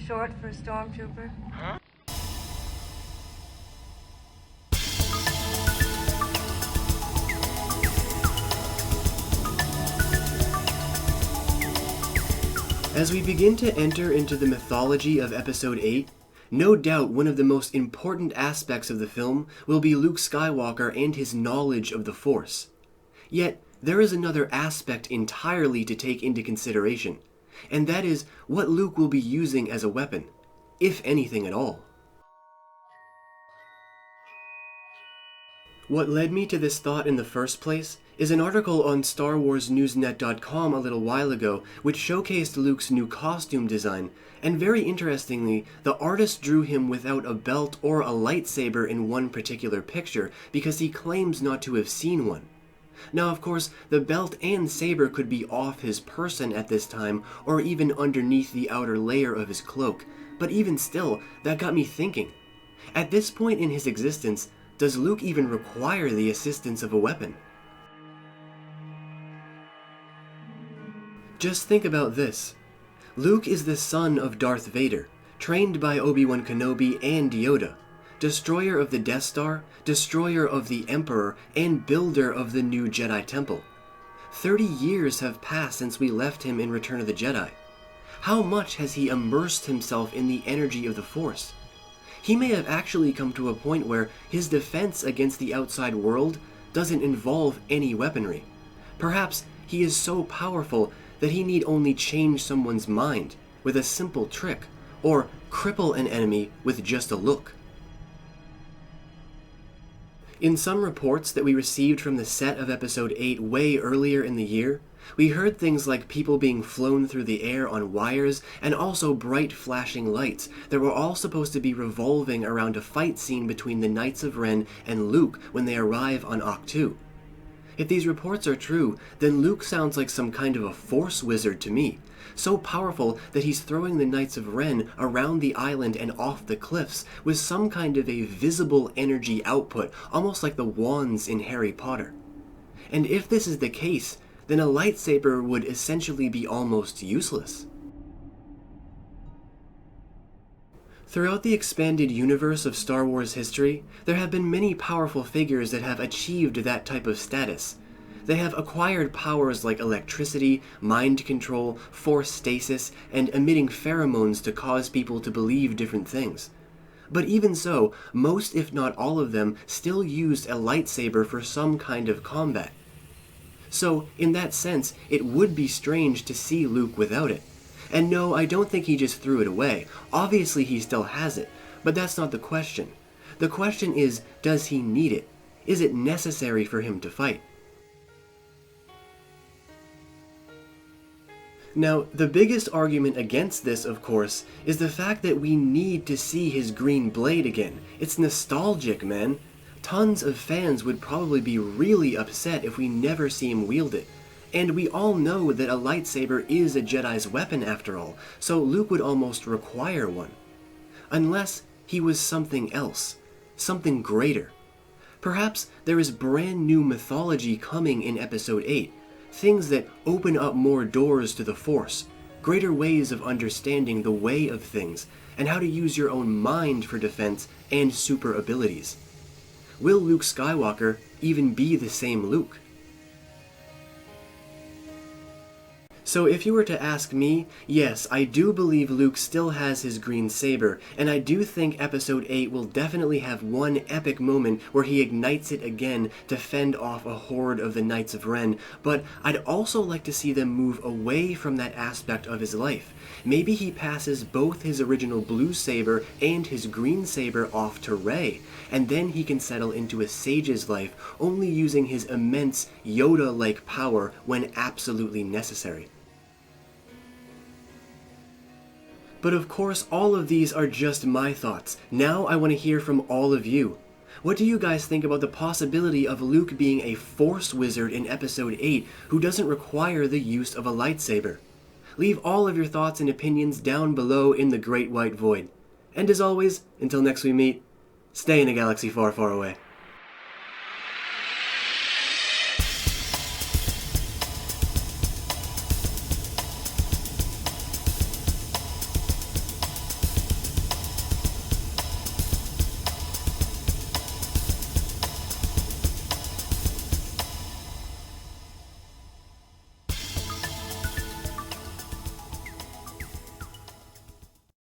short for a stormtrooper? As we begin to enter into the mythology of Episode 8, no doubt one of the most important aspects of the film will be Luke Skywalker and his knowledge of the Force. Yet, there is another aspect entirely to take into consideration, and that is what Luke will be using as a weapon, if anything at all. What led me to this thought in the first place is an article on StarWarsNewsNet.com a little while ago which showcased Luke's new costume design, and very interestingly, the artist drew him without a belt or a lightsaber in one particular picture because he claims not to have seen one. Now, of course, the belt and saber could be off his person at this time or even underneath the outer layer of his cloak, but even still, that got me thinking. At this point in his existence, does Luke even require the assistance of a weapon? Just think about this. Luke is the son of Darth Vader, trained by Obi-Wan Kenobi and Yoda, destroyer of the Death Star, destroyer of the Emperor, and builder of the new Jedi Temple. 30 years have passed since we left him in Return of the Jedi. How much has he immersed himself in the energy of the Force? He may have actually come to a point where his defense against the outside world doesn't involve any weaponry. Perhaps he is so powerful that he need only change someone's mind with a simple trick, or cripple an enemy with just a look. In some reports that we received from the set of Episode 8 way earlier in the year, we heard things like people being flown through the air on wires and also bright flashing lights that were all supposed to be revolving around a fight scene between the Knights of Ren and Luke when they arrive on Ahch-to. If these reports are true, then Luke sounds like some kind of a Force wizard to me, so powerful that he's throwing the Knights of Ren around the island and off the cliffs with some kind of a visible energy output, almost like the wands in Harry Potter. And if this is the case, then a lightsaber would essentially be almost useless. Throughout the expanded universe of Star Wars history, there have been many powerful figures that have achieved that type of status. They have acquired powers like electricity, mind control, force stasis, and emitting pheromones to cause people to believe different things. But even so, most if not all of them still used a lightsaber for some kind of combat. So, in that sense, it would be strange to see Luke without it. And no, I don't think he just threw it away. Obviously he still has it, but that's not the question. The question is, does he need it? Is it necessary for him to fight? Now, the biggest argument against this, of course, is the fact that we need to see his green blade again. It's nostalgic, man. Tons of fans would probably be really upset if we never see him wield it. And we all know that a lightsaber is a Jedi's weapon after all, so Luke would almost require one. Unless he was something else, something greater. Perhaps there is brand new mythology coming in Episode 8, things that open up more doors to the Force, greater ways of understanding the way of things, and how to use your own mind for defense and super abilities. Will Luke Skywalker even be the same Luke? So if you were to ask me, yes, I do believe Luke still has his green saber, and I do think Episode 8 will definitely have one epic moment where he ignites it again to fend off a horde of the Knights of Ren, but I'd also like to see them move away from that aspect of his life. Maybe he passes both his original blue saber and his green saber off to Rey, and then he can settle into a sage's life, only using his immense Yoda-like power when absolutely necessary. But of course, all of these are just my thoughts. Now I want to hear from all of you. What do you guys think about the possibility of Luke being a Force wizard in Episode 8 who doesn't require the use of a lightsaber? Leave all of your thoughts and opinions down below in the Great White Void. And as always, until next we meet, stay in a galaxy far, far away.